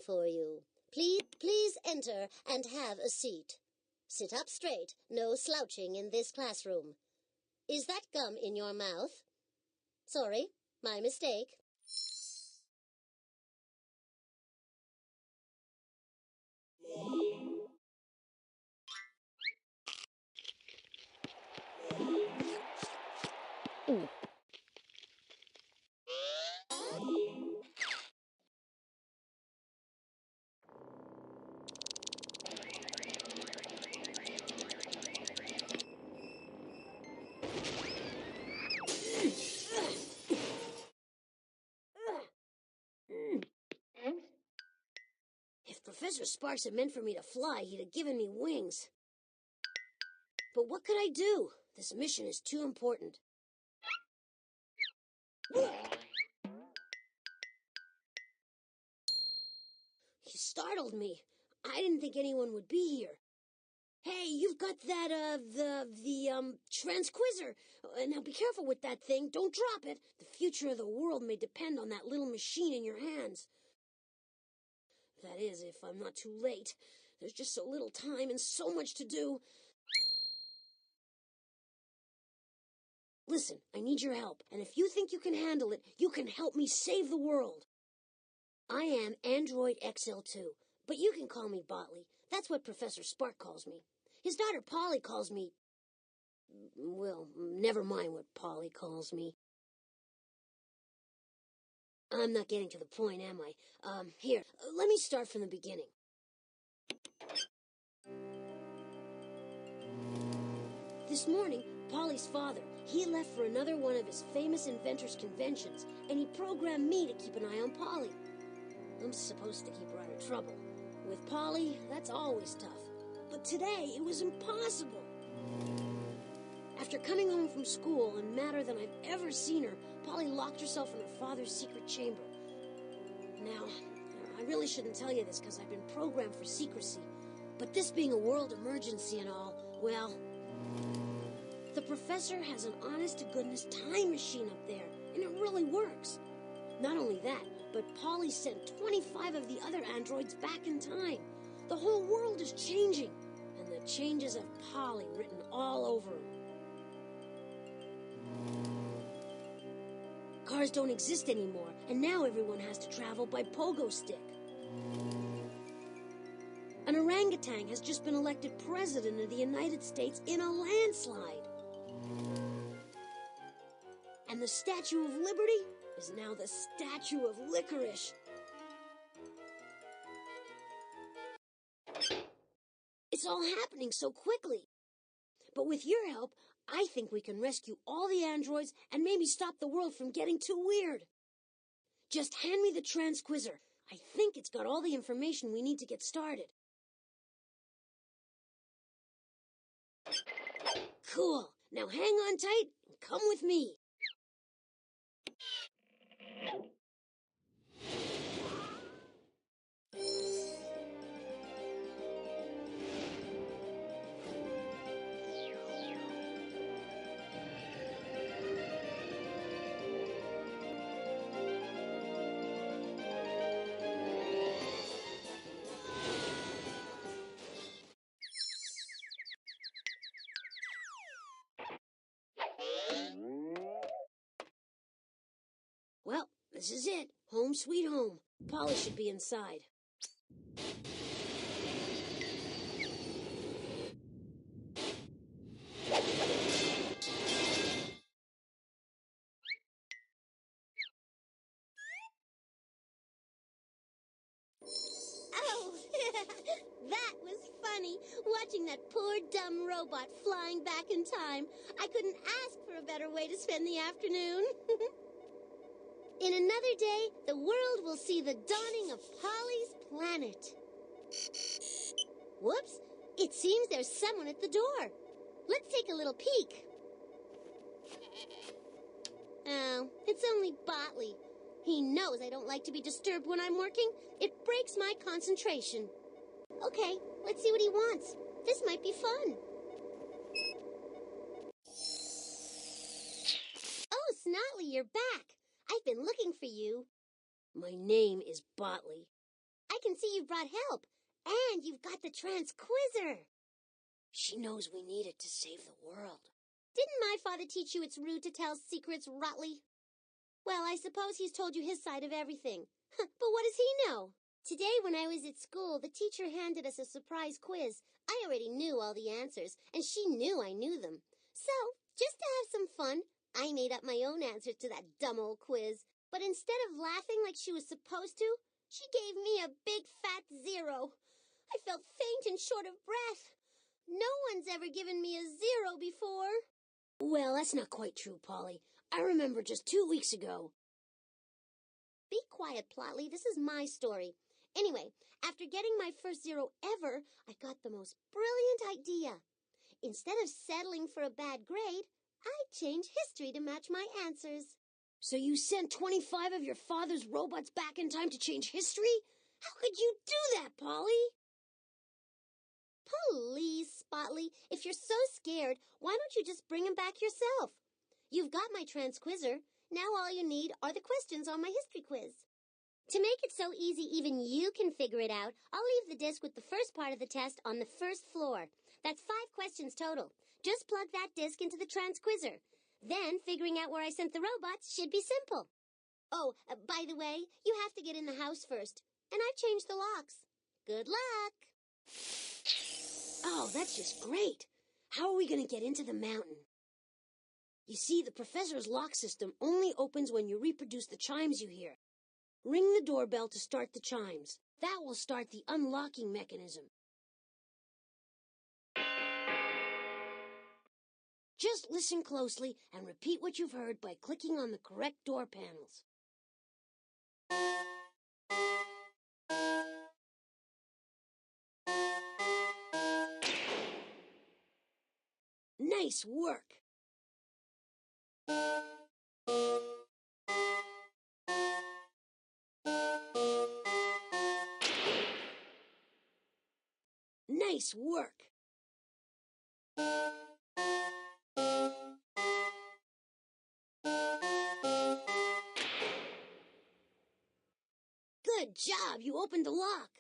for you. Please enter and have a seat. Sit up straight, no slouching in this classroom. Is that gum in your mouth? Sorry, my mistake. If Professor Sparks had meant for me to fly, he'd have given me wings. But what could I do? This mission is too important. You startled me. I didn't think anyone would be here. Hey, you've got that, the transquizzer. Now be careful with that thing. Don't drop it. The future of the world may depend on that little machine in your hands. That is, if I'm not too late. There's just so little time and so much to do. Listen, I need your help, and if you think you can handle it, you can help me save the world. I am Android XL2, but you can call me Botley. That's what Professor Spark calls me. His daughter Polly calls me... Well, never mind what Polly calls me. I'm not getting to the point, am I? Here, let me start from the beginning. This morning, Polly's father, he left for another one of his famous inventors' conventions, and he programmed me to keep an eye on Polly. I'm supposed to keep her out of trouble. With Polly, that's always tough. But today, it was impossible. After coming home from school and madder than I've ever seen her, Polly locked herself in her father's secret chamber. Now, I really shouldn't tell you this because I've been programmed for secrecy. But this being a world emergency and all, well... The professor has an honest-to-goodness time machine up there, and it really works. Not only that, but Polly sent 25 of the other androids back in time. The whole world is changing, and the changes of Polly written all over them. Cars don't exist anymore, and now everyone has to travel by pogo stick. An orangutan has just been elected president of the United States in a landslide. And the Statue of Liberty is now the Statue of Licorice. It's all happening so quickly. But with your help, I think we can rescue all the androids and maybe stop the world from getting too weird. Just hand me the transquizzer. I think it's got all the information we need to get started. Cool. Now hang on tight and come with me. Well, this is it. Home sweet home. Polly should be inside. Oh, that was funny. Watching that poor dumb robot flying back in time. I couldn't ask for a better way to spend the afternoon. In another day, the world will see the dawning of Polly's planet. Whoops, it seems there's someone at the door. Let's take a little peek. Oh, it's only Botley. He knows I don't like to be disturbed when I'm working. It breaks my concentration. Okay, let's see what he wants. This might be fun. Oh, Snotley, you're back. I've been looking for you. My name is Botley. I can see you brought help. And you've got the transquizzer. She knows we need it to save the world. Didn't my father teach you it's rude to tell secrets, Rutley? Well, I suppose he's told you his side of everything. But what does he know? Today, when I was at school, the teacher handed us a surprise quiz. I already knew all the answers, and she knew I knew them. So, just to have some fun, I made up my own answers to that dumb old quiz. But instead of laughing like she was supposed to, she gave me a big fat 0. I felt faint and short of breath. No one's ever given me a 0 before. Well, that's not quite true, Polly. I remember just 2 weeks ago. Be quiet, Plotley. This is my story. Anyway, after getting my first 0 ever, I got the most brilliant idea. Instead of settling for a bad grade, I changed history to match my answers. So you sent 25 of your father's robots back in time to change history? How could you do that, Polly? Please, Spotley, if you're so scared, why don't you just bring him back yourself? You've got my transquizzer. Now all you need are the questions on my history quiz. To make it so easy even you can figure it out, I'll leave the disc with the first part of the test on the first floor. That's 5 questions total. Just plug that disc into the transquizzer. Then figuring out where I sent the robots should be simple. Oh, by the way, you have to get in the house first. And I've changed the locks. Good luck! Oh, that's just great. How are we going to get into the mountain? You see, the professor's lock system only opens when you reproduce the chimes you hear. Ring the doorbell to start the chimes. That will start the unlocking mechanism. Just listen closely and repeat what you've heard by clicking on the correct door panels. Nice work! Nice work! Good job! You opened the lock!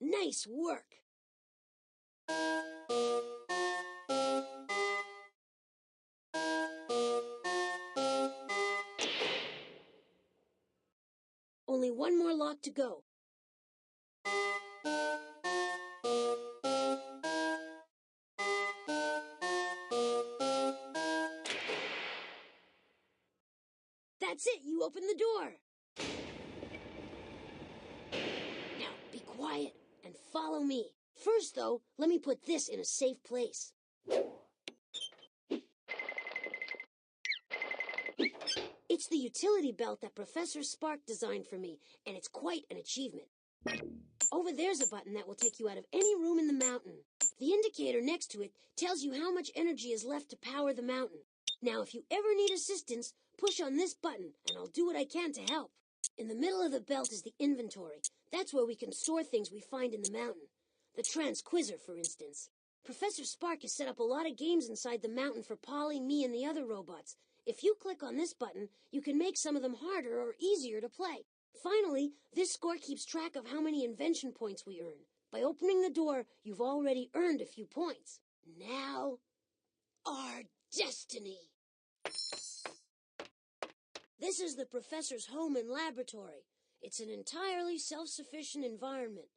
Nice work! Only one more lock to go. That's it, you opened the door. Now, be quiet and follow me. First, though, let me put this in a safe place. It's the utility belt that Professor Spark designed for me, and it's quite an achievement. Over there's a button that will take you out of any room in the mountain. The indicator next to it tells you how much energy is left to power the mountain. Now, if you ever need assistance, push on this button, and I'll do what I can to help. In the middle of the belt is the inventory. That's where we can store things we find in the mountain. The transquizzer, for instance. Professor Spark has set up a lot of games inside the mountain for Polly, me, and the other robots. If you click on this button, you can make some of them harder or easier to play. Finally, this score keeps track of how many invention points we earn. By opening the door, you've already earned a few points. Now, our destiny. This is the professor's home and laboratory. It's an entirely self-sufficient environment.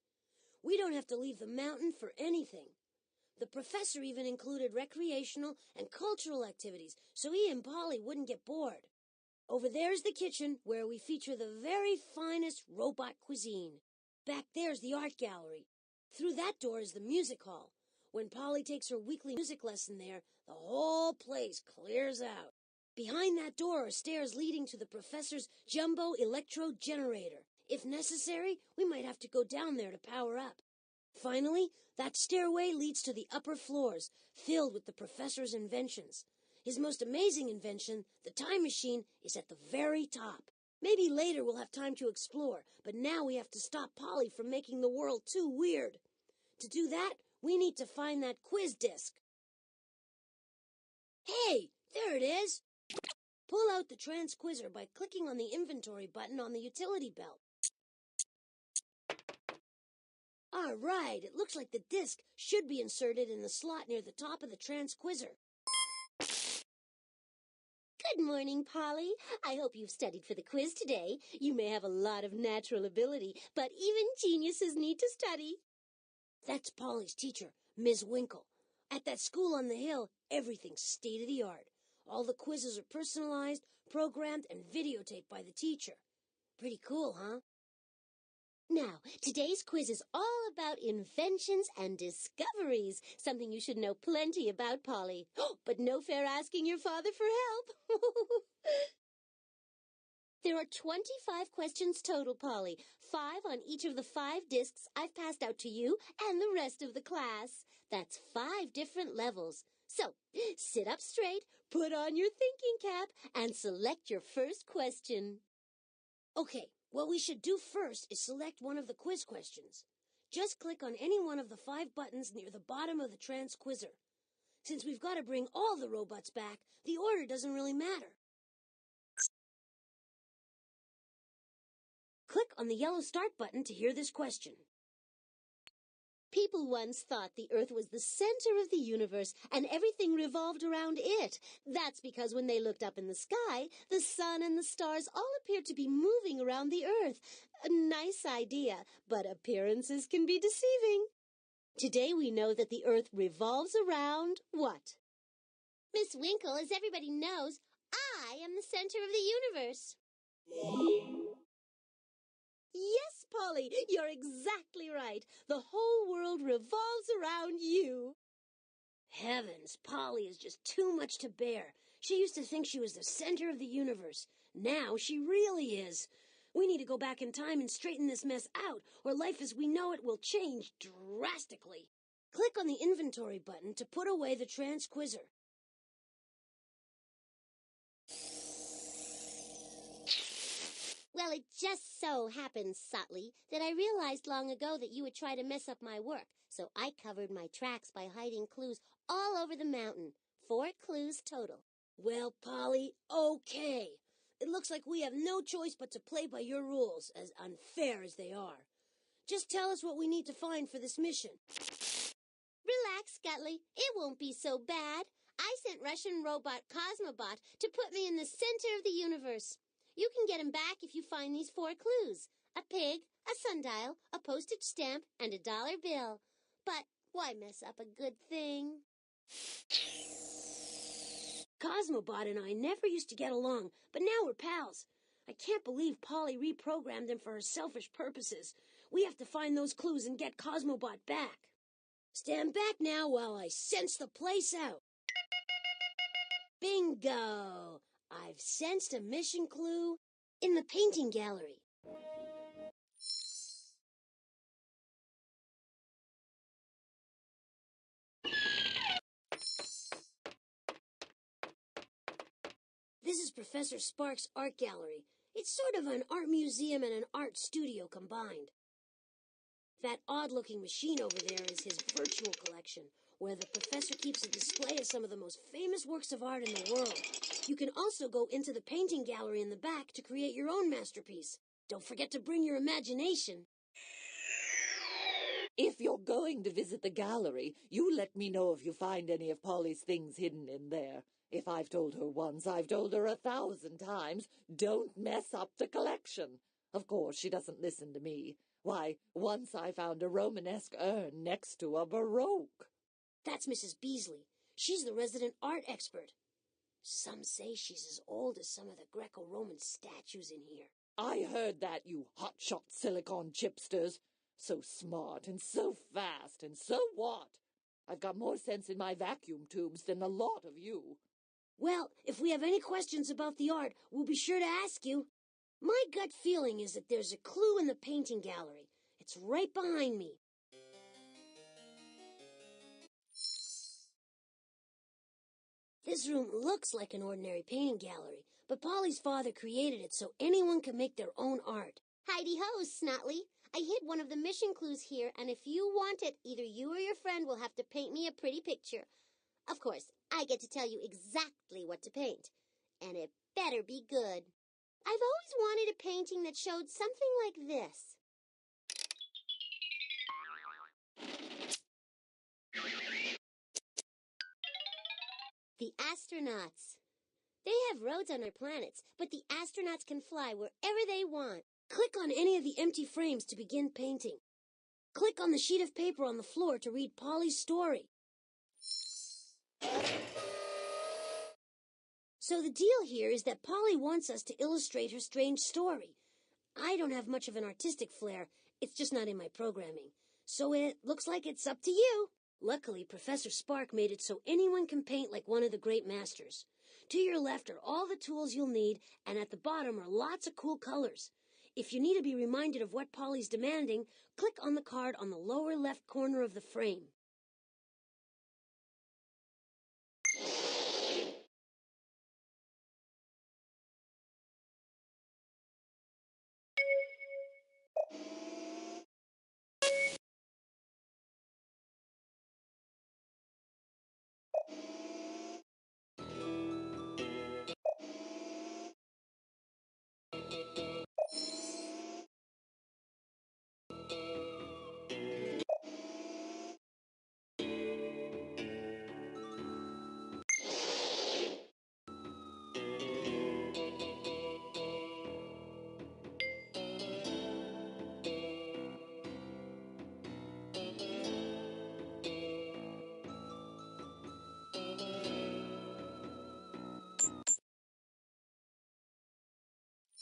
We don't have to leave the mountain for anything. The professor even included recreational and cultural activities so he and Polly wouldn't get bored. Over there's the kitchen where we feature the very finest robot cuisine. Back there's the art gallery. Through that door is the music hall. When Polly takes her weekly music lesson there, the whole place clears out. Behind that door are stairs leading to the professor's jumbo electro generator. If necessary, we might have to go down there to power up. Finally, that stairway leads to the upper floors, filled with the professor's inventions. His most amazing invention, the time machine, is at the very top. Maybe later we'll have time to explore, but now we have to stop Polly from making the world too weird. To do that, we need to find that quiz disc. Hey, there it is. Pull out the transquizzer by clicking on the inventory button on the utility belt. All right, it looks like the disc should be inserted in the slot near the top of the transquizzer. Good morning, Polly. I hope you've studied for the quiz today. You may have a lot of natural ability, but even geniuses need to study. That's Polly's teacher, Ms. Winkle. At that school on the hill, everything's state-of-the-art. All the quizzes are personalized, programmed, and videotaped by the teacher. Pretty cool, huh? Now, today's quiz is all about inventions and discoveries, something you should know plenty about, Polly. But no fair asking your father for help. There are 25 questions total, Polly. 5 on each of the 5 discs I've passed out to you and the rest of the class. That's 5 different levels. So, sit up straight, put on your thinking cap, and select your first question. Okay, what we should do first is select one of the quiz questions. Just click on any one of the 5 buttons near the bottom of the transquizzer. Since we've got to bring all the robots back, the order doesn't really matter. Click on the yellow start button to hear this question. People once thought the Earth was the center of the universe and everything revolved around it. That's because when they looked up in the sky, the sun and the stars all appeared to be moving around the Earth. A nice idea, but appearances can be deceiving. Today we know that the Earth revolves around what? Miss Winkle, as everybody knows, I am the center of the universe. Yes, Polly, you're exactly right. The whole world revolves around you. Heavens, Polly is just too much to bear. She used to think she was the center of the universe. Now she really is. We need to go back in time and straighten this mess out, or life as we know it will change drastically. Click on the inventory button to put away the transquizzer. Well, it just so happens, Sotley, that I realized long ago that you would try to mess up my work, so I covered my tracks by hiding clues all over the mountain. 4 clues total. Well, Polly, okay. It looks like we have no choice but to play by your rules, as unfair as they are. Just tell us what we need to find for this mission. Relax, Gutley. It won't be so bad. I sent Russian robot Cosmobot to put me in the center of the universe. You can get him back if you find these 4 clues. A pig, a sundial, a postage stamp, and a dollar bill. But why mess up a good thing? Cosmobot and I never used to get along, but now we're pals. I can't believe Polly reprogrammed him for her selfish purposes. We have to find those clues and get Cosmobot back. Stand back now while I sense the place out. Bingo! I've sensed a mission clue in the painting gallery. This is Professor Sparks' art gallery. It's sort of an art museum and an art studio combined. That odd-looking machine over there is his virtual collection, where the professor keeps a display of some of the most famous works of art in the world. You can also go into the painting gallery in the back to create your own masterpiece. Don't forget to bring your imagination. If you're going to visit the gallery, you let me know if you find any of Polly's things hidden in there. If I've told her once, I've told her 1,000 times, don't mess up the collection. Of course, she doesn't listen to me. Why, once I found a Romanesque urn next to a Baroque. That's Mrs. Beasley. She's the resident art expert. Some say she's as old as some of the Greco-Roman statues in here. I heard that, you hotshot silicon chipsters. So smart and so fast and so what? I've got more sense in my vacuum tubes than a lot of you. Well, if we have any questions about the art, we'll be sure to ask you. My gut feeling is that there's a clue in the painting gallery. It's right behind me. This room looks like an ordinary painting gallery, but Polly's father created it so anyone can make their own art. Heidi-ho, Snotley. I hid one of the mission clues here, and if you want it, either you or your friend will have to paint me a pretty picture. Of course, I get to tell you exactly what to paint. And it better be good. I've always wanted a painting that showed something like this. The astronauts. They have roads on their planets, but the astronauts can fly wherever they want. Click on any of the empty frames to begin painting. Click on the sheet of paper on the floor to read Polly's story. So the deal here is that Polly wants us to illustrate her strange story. I don't have much of an artistic flair. It's just not in my programming. So it looks like it's up to you. Luckily, Professor Spark made it so anyone can paint like one of the great masters. To your left are all the tools you'll need, and at the bottom are lots of cool colors. If you need to be reminded of what Polly's demanding, click on the card on the lower left corner of the frame.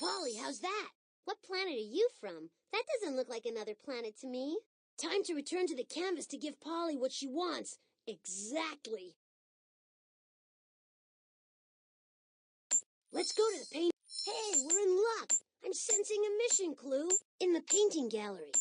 Polly, how's that? What planet are you from? That doesn't look like another planet to me. Time to return to the canvas to give Polly what she wants. Exactly. Let's go to the paint. Hey, we're in luck. I'm sensing a mission clue in the painting gallery.